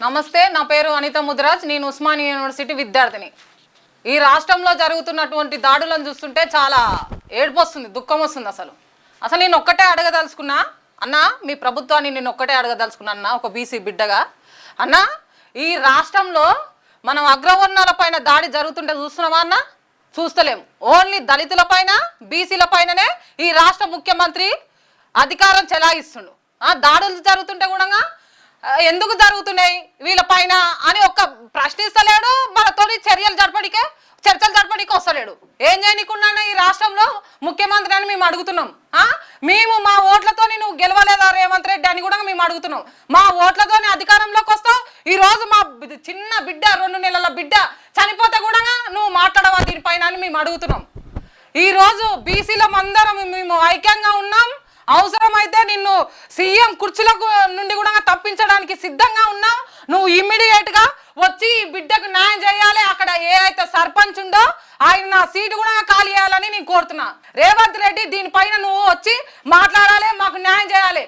నమస్తే, నా పేరు అనిత ముదిరాజ్. నేను ఉస్మానియా యూనివర్సిటీ విద్యార్థిని. ఈ రాష్ట్రంలో జరుగుతున్నటువంటి దాడులను చూస్తుంటే చాలా ఏడుపు వస్తుంది, దుఃఖం వస్తుంది. అసలు నేను ఒక్కటే అడగదలుచుకున్నా అన్న, మీ ప్రభుత్వాన్ని నేను ఒక్కటే అడగదలుచుకున్నా అన్న, ఒక బీసీ బిడ్డగా. అన్న, ఈ రాష్ట్రంలో మనం అగ్రవర్ణాల పైన దాడి జరుగుతుంటే చూస్తున్నామా అన్న? చూస్తలేము. ఓన్లీ దళితుల పైన, బీసీల పైననే ఈ రాష్ట్ర ముఖ్యమంత్రి అధికారం చెలాయిస్తుండు. దాడులు జరుగుతుంటే కూడా ఎందుకు జరుగుతున్నాయి వీళ్ళ పైన అని ఒక్క ప్రశ్నిస్తలేడు. మనతో చర్చలు జరపడికే వస్తలేడు. ఏం చేయనీకున్నా ఈ రాష్ట్రంలో ముఖ్యమంత్రి అని మేము అడుగుతున్నాం. మేము మా ఓట్లతో నువ్వు గెలవలేదా రేవంత్ రెడ్డి అని కూడా మేము అడుగుతున్నాం. మా ఓట్లతోనే అధికారంలోకి వస్తావు. ఈ రోజు మా చిన్న బిడ్డ, 2 నెలల బిడ్డ చనిపోతే కూడా నువ్వు మాట్లాడవా దీనిపైన అని మేము అడుగుతున్నాం. ఈ రోజు బీసీలం అందరం మేము ఐక్యంగా ఉన్నాం. అవసరమైతే నిన్ను సీఎం కుర్చీలకు నుండి కూడా తప్పించడానికి సిద్ధంగా ఉన్నావు. నువ్వు ఇమ్మీడియట్ గా వచ్చి ఈ బిడ్డకు న్యాయం చేయాలి. అక్కడ ఏ అయితే సర్పంచ్ ఉందో ఆయన నా సీటు కూడా ఖాళీ చేయాలని నేను కోరుతున్నా. రేవంత్ రెడ్డి, దీనిపైన నువ్వు వచ్చి మాట్లాడాలి, మాకు న్యాయం చేయాలి.